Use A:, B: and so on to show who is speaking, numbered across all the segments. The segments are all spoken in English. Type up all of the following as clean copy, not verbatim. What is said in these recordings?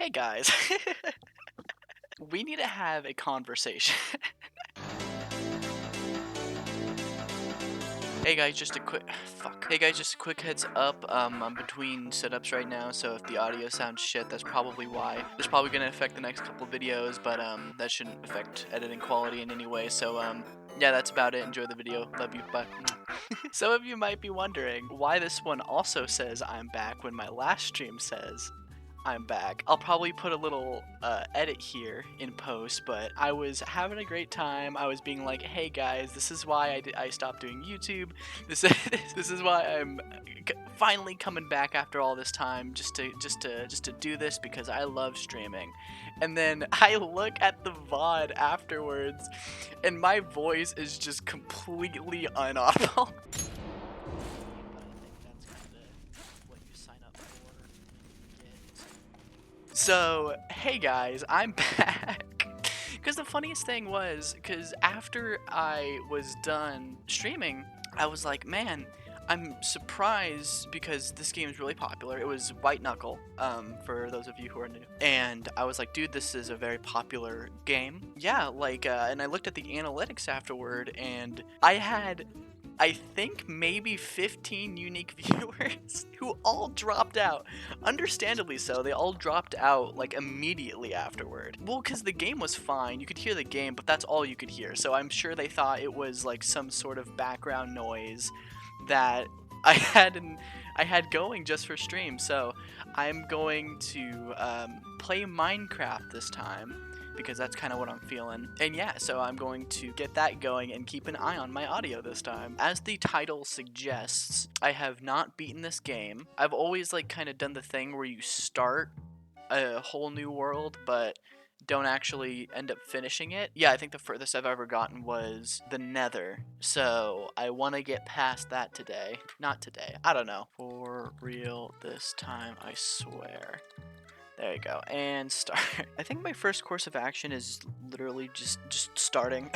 A: Hey guys, we need to have a conversation. Hey guys, just a quick fuck. Hey guys, just a quick heads up. I'm between setups right now, so if the audio sounds shit, that's probably why. It's probably gonna affect the next couple videos, but that shouldn't affect editing quality in any way. So yeah, that's about it. Enjoy the video. Love you. Bye. Some of you might be wondering why this one also says I'm back when my last stream says I'm back. I'll probably put a little edit here in post, but I was having a great time. I was being like, "Hey guys, this is why I stopped doing YouTube. This is this is why I'm finally coming back after all this time, just to do this because I love streaming." And then I look at the VOD afterwards, and my voice is just completely unaudible. So, hey guys, I'm back. Because the funniest thing was, because after I was done streaming, I was like, man, I'm surprised because this game is really popular. It was White Knuckle, for those of you who are new. And I was like, dude, this is a very popular game. Yeah, like, and I looked at the analytics afterward, and I think maybe 15 unique viewers who all dropped out. Understandably so, they all dropped out like immediately afterward. Well, because the game was fine, you could hear the game, but that's all you could hear. So I'm sure they thought it was like some sort of background noise that I had going just for stream. So I'm going to play Minecraft this time, because that's kind of what I'm feeling. And yeah, so I'm going to get that going and keep an eye on my audio this time. As the title suggests, I have not beaten this game. I've always like kind of done the thing where you start a whole new world, but don't actually end up finishing it. Yeah, I think the furthest I've ever gotten was the Nether. So I want to get past that today. Not today. I don't know. For real this time, I swear. There you go, and start. I think my first course of action is literally just starting.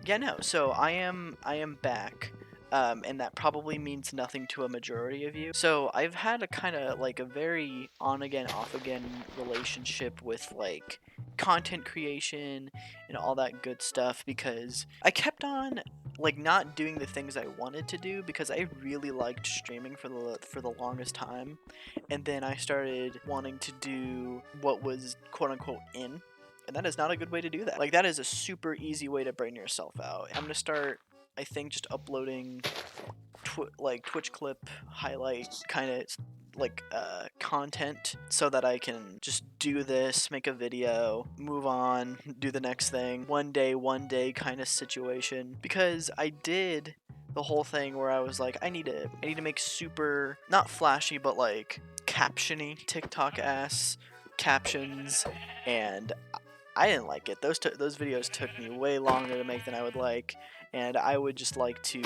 A: Yeah, no. So I am back, and that probably means nothing to a majority of you. So I've had a kind of like a very on again, off again relationship with like content creation and all that good stuff, because I kept on like not doing the things I wanted to do because I really liked streaming for the longest time, and then I started wanting to do what was quote unquote in, and that is not a good way to do that. Like, that is a super easy way to burn yourself out. I'm gonna start, I think, just uploading like Twitch clip highlight kind of like content, so that I can just do this, make a video, move on, do the next thing, one day kind of situation. Because I did the whole thing where I was like, I need to make super, not flashy, but like captiony TikTok ass captions, and I didn't like it. Those videos took me way longer to make than I would like, and I would just like to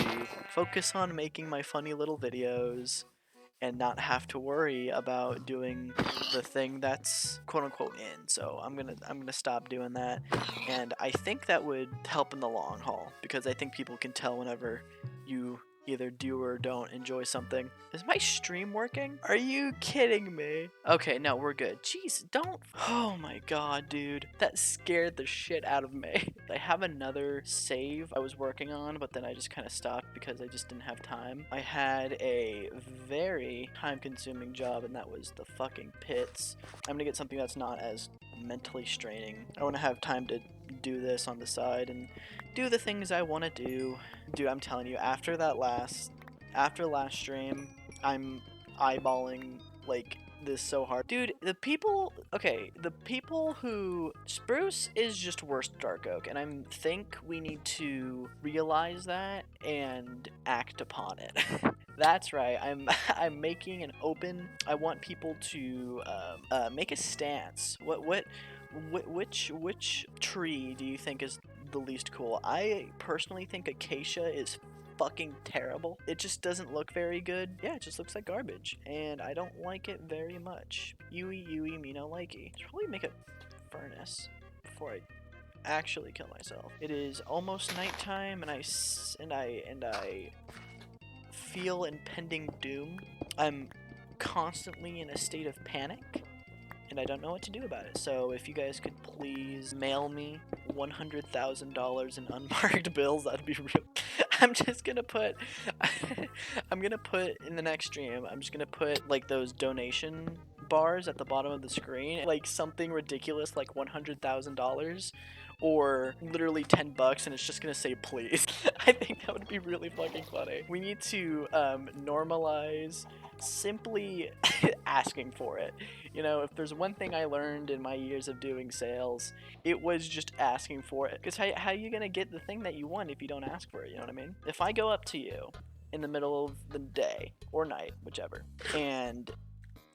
A: focus on making my funny little videos and not have to worry about doing the thing that's quote unquote in. So I'm gonna stop doing that, and I think that would help in the long haul, because I think people can tell whenever you either do or don't enjoy something. Is my stream working? Are you kidding me? Okay, no, we're good. Jeez, don't. Oh my god, dude. That scared the shit out of me. I have another save I was working on, but then I just kind of stopped because I just didn't have time. I had a very time-consuming job, and that was the fucking pits. I'm gonna get something that's not as mentally straining. I want to have time to do this on the side and do the things I want to do. Dude, I'm telling you, after last stream, I'm eyeballing like this so hard. Dude, the people who Spruce is just worse Dark Oak, and I think we need to realize that and act upon it. That's right. I'm making an open. I want people to make a stance. Which tree do you think is the least cool? I personally think acacia is fucking terrible. It just doesn't look very good. Yeah, it just looks like garbage, and I don't like it very much. Yui, me no likey. Should probably make a furnace before I actually kill myself. It is almost nighttime, and I feel impending doom. I'm constantly in a state of panic, and I don't know what to do about it. So if you guys could please mail me $100,000 in unmarked bills, that'd be real. I'm just gonna put, I'm gonna put in the next stream, I'm just gonna put like those donation bars at the bottom of the screen, like something ridiculous like $100,000 or literally 10 bucks, and it's just gonna say please. I think that would be really fucking funny. We need to normalize simply asking for it. You know, if there's one thing I learned in my years of doing sales, it was just asking for it. Because how are you gonna get the thing that you want if you don't ask for it? You know what I mean? If I go up to you in the middle of the day or night, whichever, and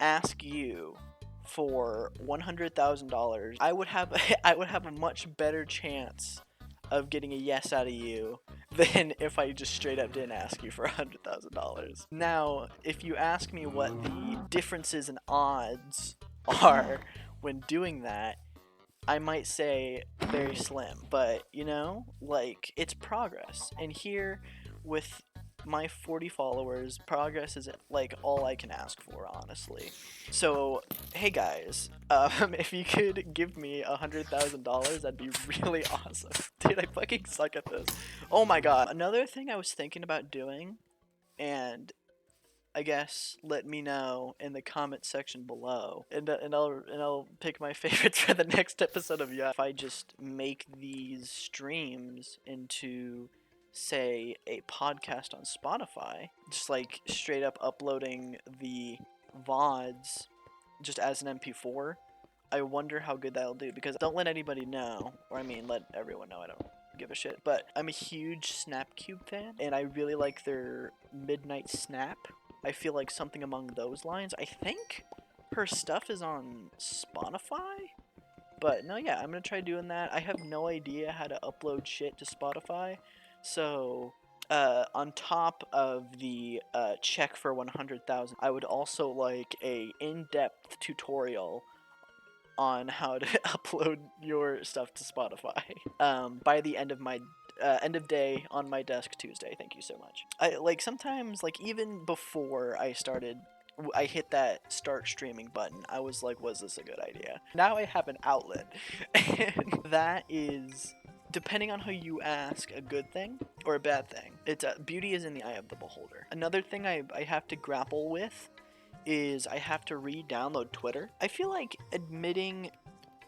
A: ask you for $100,000, I would have I would have a much better chance of getting a yes out of you than if I just straight up didn't ask you for $100,000. Now, if you ask me what the differences in odds are when doing that, I might say very slim, but you know, like it's progress. And here with my 40 followers, progress is like all I can ask for, honestly. So, hey guys, if you could give me $100,000, that'd be really awesome. Dude, I fucking suck at this. Oh my god. Another thing I was thinking about doing, and I guess let me know in the comment section below, and I'll pick my favorites for the next episode of If I just make these streams into, say, a podcast on Spotify, just like straight up uploading the VODs just as an MP4. I wonder how good that'll do, because don't let anybody know, or I mean let everyone know, I don't give a shit, but I'm a huge Snapcube fan, and I really like their Midnight Snap. I feel like something among those lines. I think her stuff is on Spotify, but no, yeah, I'm gonna try doing that. I have no idea how to upload shit to Spotify, so on top of the check for 100,000, I would also like a in-depth tutorial on how to upload your stuff to Spotify by the end of my end of day on my desk Tuesday. Thank you so much. I like sometimes, like even before I started, I hit that start streaming button, I was like, was this a good idea? Now I have an outlet, and that is, depending on how you ask, a good thing or a bad thing. It's beauty is in the eye of the beholder. Another thing I have to grapple with is I have to re-download Twitter. I feel like admitting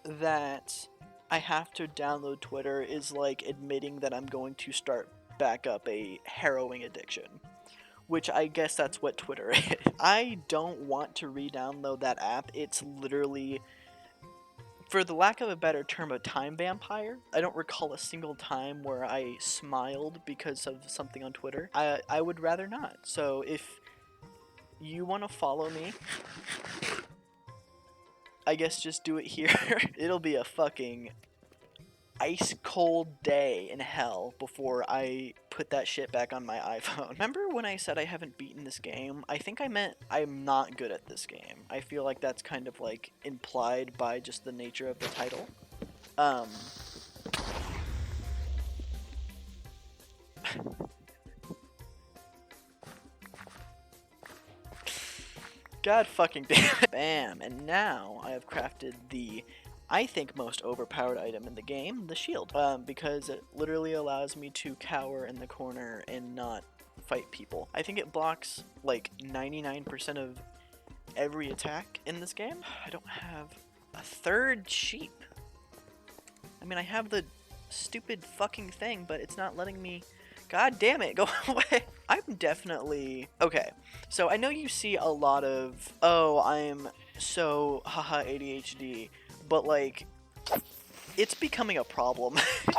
A: that I have to download Twitter is like admitting that I'm going to start back up a harrowing addiction, which I guess that's what Twitter is. I don't want to re-download that app. It's literally, for the lack of a better term, a time vampire. I don't recall a single time where I smiled because of something on Twitter. I would rather not. So if you want to follow me, I guess just do it here. It'll be a fucking ice cold day in hell before I put that shit back on my iPhone. Remember when I said I haven't beaten this game? I think I meant I'm not good at this game. I feel like that's kind of like implied by just the nature of the title. God fucking damn it. Bam, and now I have crafted the, I think, most overpowered item in the game, the shield. Because it literally allows me to cower in the corner and not fight people. I think it blocks like 99% of every attack in this game. I don't have a third sheep. I mean, I have the stupid fucking thing, but it's not letting me. God damn it, go away. I'm definitely... Okay, so I know you see a lot of, oh, I'm so haha ADHD, but like, it's becoming a problem.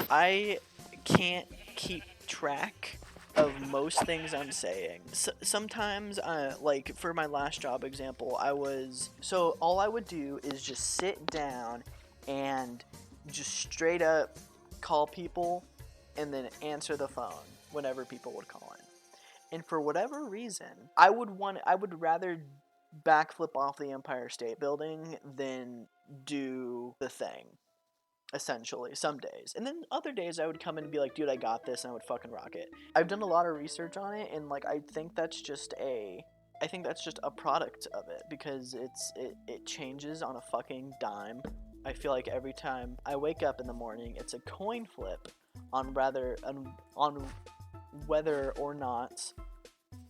A: I can't keep track of most things I'm saying. Sometimes, like for my last job example, so all I would do is just sit down and just straight up call people and then answer the phone whenever people would call in. And for whatever reason, I would rather backflip off the Empire State Building than do the thing, essentially, some days. And then other days I would come in and be like, dude, I got this, and I would fucking rock it. I've done a lot of research on it, and like I think that's just a I think that's just a product of it because it changes on a fucking dime. I feel like every time I wake up in the morning, it's a coin flip on whether or not,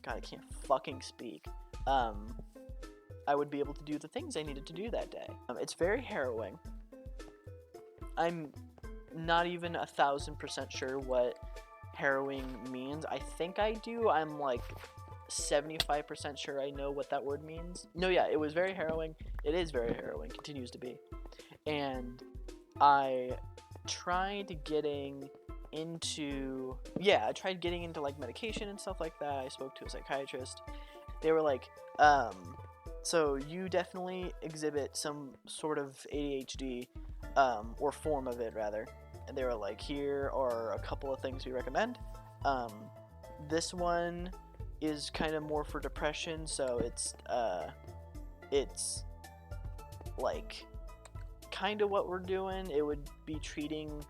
A: God, I can't fucking speak. I would be able to do the things I needed to do that day. It's very harrowing. I'm not even 1,000% sure what harrowing means. I think I do. I'm like 75% sure I know what that word means. No, yeah, it was very harrowing. It is very harrowing. Continues to be. And I tried getting into like medication and stuff like that. I spoke to a psychiatrist. They were like, so you definitely exhibit some sort of ADHD, or form of it rather. And they were like, here are a couple of things we recommend. This one is kind of more for depression, so it's like kind of what we're doing. It would be treating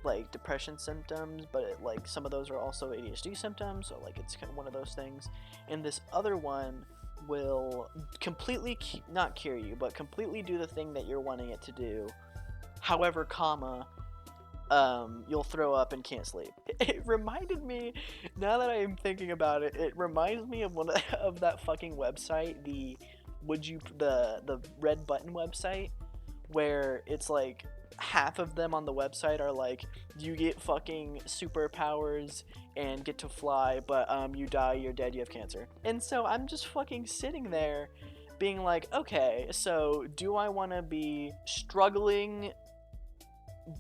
A: like depression symptoms, but like some of those are also ADHD symptoms, so like it's kind of one of those things. And this other one will completely not cure you, but completely do the thing that you're wanting it to do. However, you'll throw up and can't sleep. It reminded me, now that I am thinking about it, it reminds me of one of that fucking website, the Red Button website, where it's like half of them on the website are like, you get fucking superpowers and get to fly, but you die, you're dead, you have cancer. And so I'm just fucking sitting there being like, okay, so do I want to be struggling,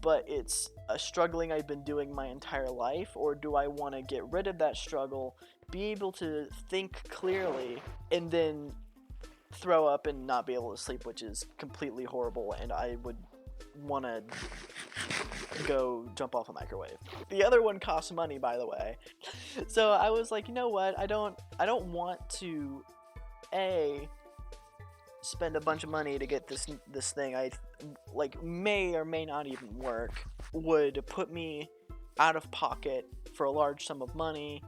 A: but it's a struggling I've been doing my entire life, or do I want to get rid of that struggle, be able to think clearly, and then throw up and not be able to sleep, which is completely horrible, and I would want to go jump off a microwave. The other one costs money, by the way. So I was like, you know what? I don't want to spend a bunch of money to get this thing I like may or may not even work, would put me out of pocket for a large sum of money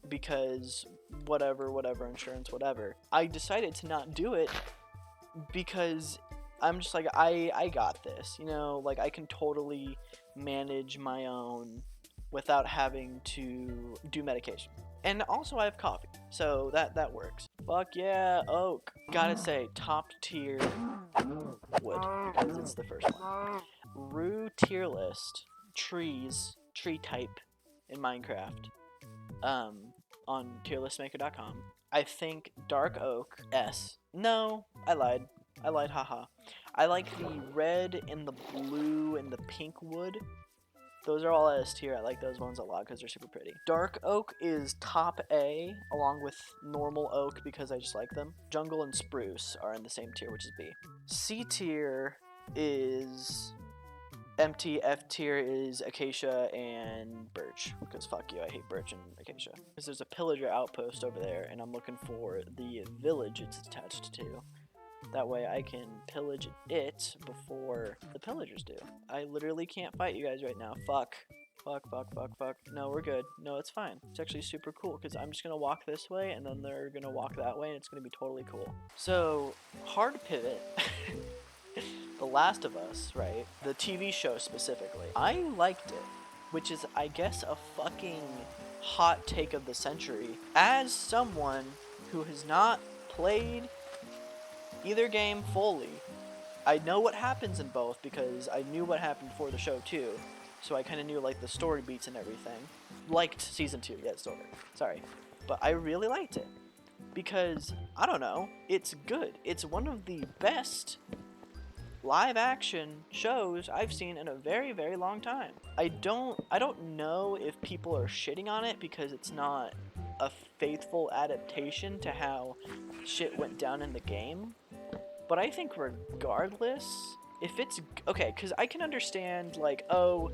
A: because whatever insurance, whatever. I decided to not do it because I'm just like, I got this, you know, like I can totally manage my own without having to do medication. And also I have coffee, so that works. Fuck yeah, oak. Gotta say, top tier wood, because it's the first one. Rue tier list, tree type in Minecraft, on tierlistmaker.com. I think dark oak, S. No, I lied, haha. I like the red and the blue and the pink wood. Those are all S tier. I like those ones a lot because they're super pretty. Dark oak is top A, along with normal oak because I just like them. Jungle and spruce are in the same tier, which is B. C tier is empty. F tier is acacia and birch, because fuck you, I hate birch and acacia. Because there's a pillager outpost over there, and I'm looking for the village it's attached to. That way I can pillage it before the pillagers do. I literally can't fight you guys right now. Fuck. No, we're good. No, it's fine. It's actually super cool because I'm just going to walk this way and then they're going to walk that way and it's going to be totally cool. So, hard pivot. The Last of Us, right? The TV show specifically. I liked it, which is, I guess, a fucking hot take of the century. As someone who has not played either game fully, I know what happens in both because I knew what happened before the show too, so I kind of knew like the story beats and everything. Liked season 2, yeah, story. Sorry, but I really liked it because I don't know, it's good. It's one of the best live action shows I've seen in a very, very long time. I don't know if people are shitting on it because it's not a faithful adaptation to how shit went down in the game. But I think regardless, if it's okay, because I can understand like, oh,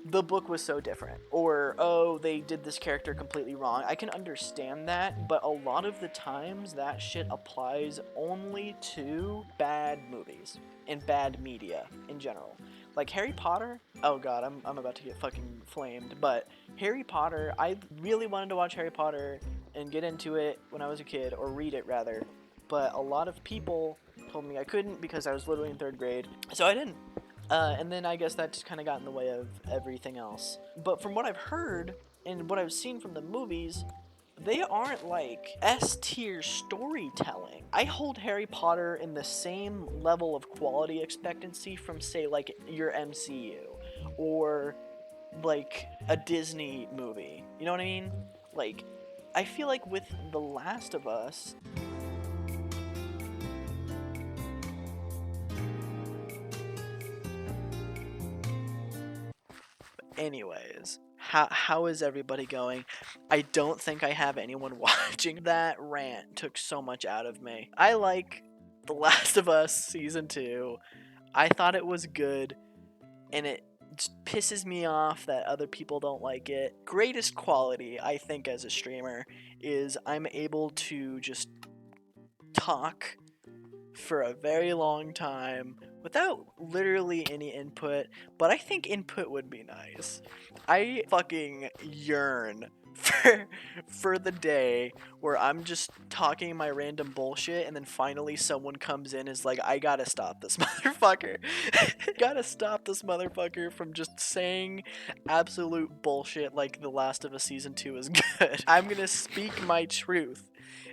A: the book was so different, or oh, they did this character completely wrong. I can understand that, but a lot of the times that shit applies only to bad movies and bad media in general. Like Harry Potter, oh god, I'm about to get fucking flamed, but Harry Potter, I really wanted to watch Harry Potter
B: and get into it when I was a kid, or read it rather, but a lot of people told me I couldn't because I was literally in 3rd grade, so I didn't. And then I guess that just kind of got in the way of everything else. But from what I've heard and what I've seen from the movies, they aren't like S tier storytelling. I hold Harry Potter in the same level of quality expectancy from, say, like your MCU or like a Disney movie. You know what I mean? Like, I feel like with The Last of Us, anyways, how is everybody going? I don't think I have anyone watching. That rant took so much out of me. I like The Last of Us season 2. I thought it was good, and it just pisses me off that other people don't like it. Greatest quality, I think, as a streamer is I'm able to just talk for a very long time without literally any input, but I think input would be nice. I fucking yearn for the day where I'm just talking my random bullshit and then finally someone comes in and is like, I gotta stop this motherfucker. Gotta stop this motherfucker from just saying absolute bullshit like The Last of Us Season 2 is good. I'm gonna speak my truth.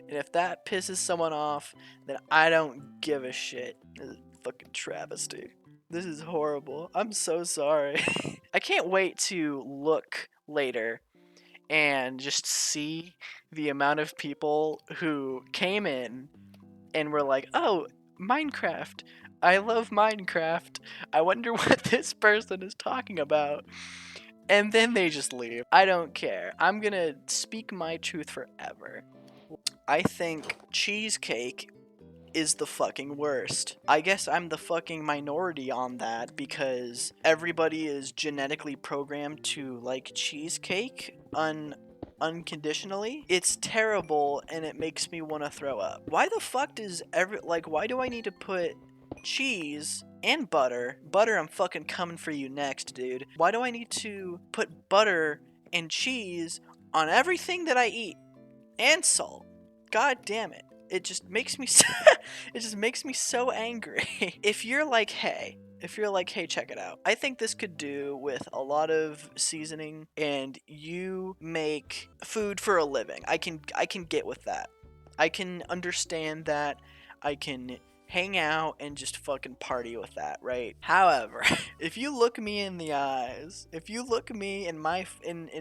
B: And if that pisses someone off, then I don't give a shit. This is fucking travesty. This is horrible. I'm so sorry. I can't wait to look later and just see the amount of people who came in and were like, oh, Minecraft. I love Minecraft. I wonder what this person is talking about. And then they just leave. I don't care. I'm gonna speak my truth forever. I think cheesecake is the fucking worst. I guess I'm the fucking minority on that because everybody is genetically programmed to like cheesecake unconditionally. It's terrible and it makes me want to throw up. Why the fuck does why do I need to put cheese and butter? Butter, I'm fucking coming for you next, dude. Why do I need to put butter and cheese on everything that I eat? And salt. God damn it. It just makes me it just makes me so angry. If you're like, hey, check it out. I think this could do with a lot of seasoning and you make food for a living. I can get with that. I can understand that. I can hang out and just fucking party with that, right? However, if you look me in the eyes, if you look me in my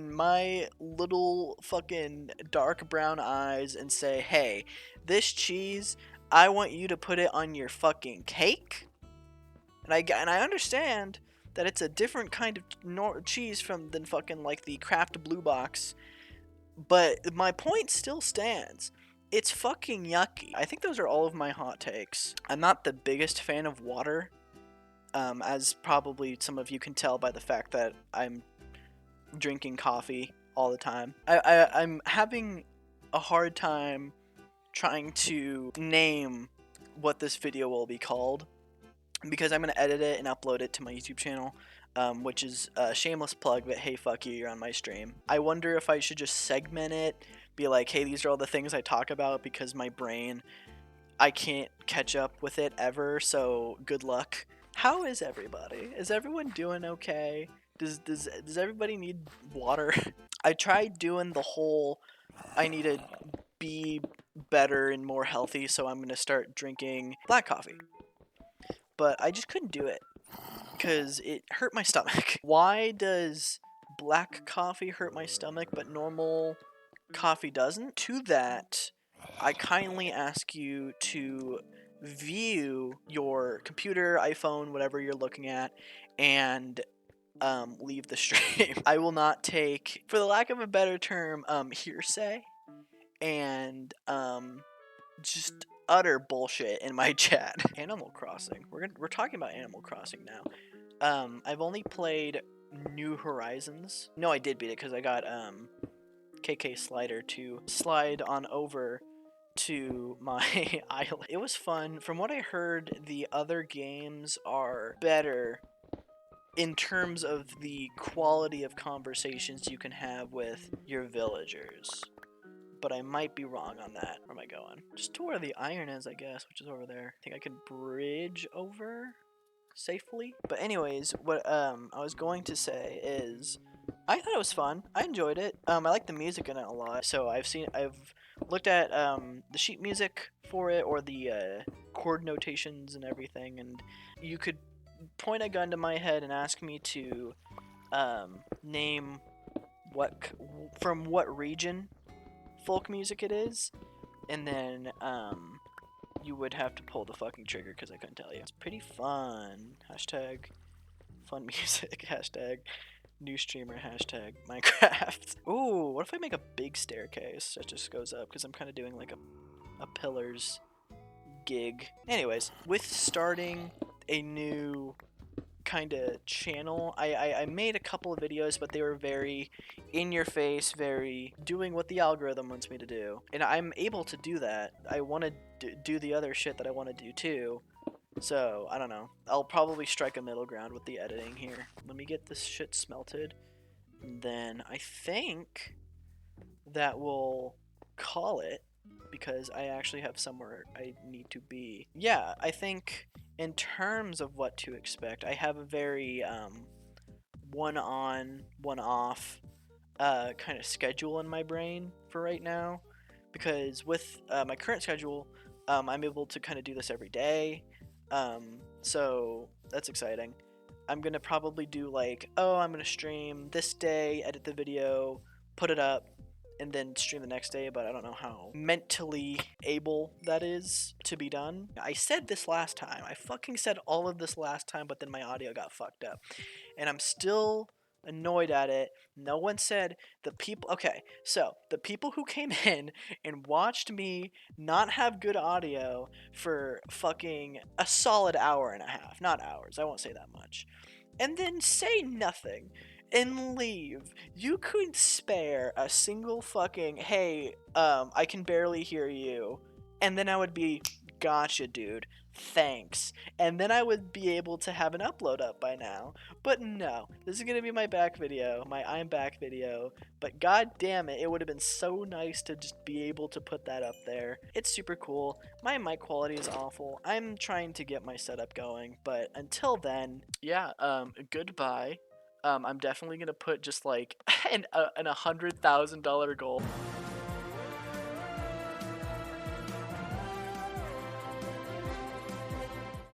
B: my little fucking dark brown eyes and say, "Hey, this cheese, I want you to put it on your fucking cake," and I understand that it's a different kind of cheese than fucking like the Kraft Blue Box, but my point still stands. It's fucking yucky. I think those are all of my hot takes. I'm not the biggest fan of water, as probably some of you can tell by the fact that I'm drinking coffee all the time. I'm having a hard time trying to name what this video will be called because I'm going to edit it and upload it to my YouTube channel. Which is a shameless plug, but hey, fuck you, you're on my stream. I wonder if I should just segment it, be like, hey, these are all the things I talk about because my brain, I can't catch up with it ever, so good luck. How is everybody? Is everyone doing okay? Does everybody need water? I tried doing the whole, I need to be better and more healthy, so I'm going to start drinking black coffee. But I just couldn't do it. Because it hurt my stomach. Why does black coffee hurt my stomach but normal coffee doesn't? To that, I kindly ask you to view your computer, iPhone, whatever you're looking at, and leave the stream. I will not take, for the lack of a better term, hearsay and just utter bullshit in my chat. Animal Crossing. We're talking about Animal Crossing now. I've only played New Horizons. No, I did beat it because I got KK Slider to slide on over to my island. It was fun. From what I heard, the other games are better in terms of the quality of conversations you can have with your villagers. but I might be wrong on that. Where am I going? Just to where the iron is, I guess, which is over there. I think I could bridge over safely. But anyways, what I was going to say is I thought it was fun. I enjoyed it. I like the music in it a lot. So I've looked at the sheet music for it, or the chord notations and everything, and you could point a gun to my head and ask me to name from what region folk music it is, and then you would have to pull the fucking trigger because I couldn't tell you. It's pretty fun. Hashtag fun music. Hashtag new streamer. Hashtag Minecraft. Ooh, what if I make a big staircase that just goes up, because I'm kind of doing like a pillars gig. Anyways, with starting a new kind of channel, I made a couple of videos, but they were very in your face, very doing what the algorithm wants me to do, and I'm able to do that. I want to do the other shit that I want to do too, so I don't know. I'll probably strike a middle ground with the editing here. Let me get this shit smelted, and then I think that will call it, because I actually have somewhere I need to be. Yeah, I think in terms of what to expect, I have a very one on, one off kind of schedule in my brain for right now, because with my current schedule, I'm able to kind of do this every day, so that's exciting. I'm gonna probably do like, oh, I'm gonna stream this day, edit the video, put it up, and then stream the next day, but I don't know how mentally able that is to be done. I said this last time. I fucking said all of this last time, but then my audio got fucked up. And I'm still annoyed at it. No one said the people. Okay, so the people who came in and watched me not have good audio for fucking a solid hour and a half. Not hours, I won't say that much. And then say nothing and leave. You couldn't spare a single fucking, hey, I can barely hear you. And then I would be, gotcha, dude. Thanks. And then I would be able to have an upload up by now. But no, this is going to be my back video, my I'm back video. But god damn it, it would have been so nice to just be able to put that up there. It's super cool. My mic quality is awful. I'm trying to get my setup going, but until then, yeah, goodbye. I'm definitely gonna put just like an $100,000 goal.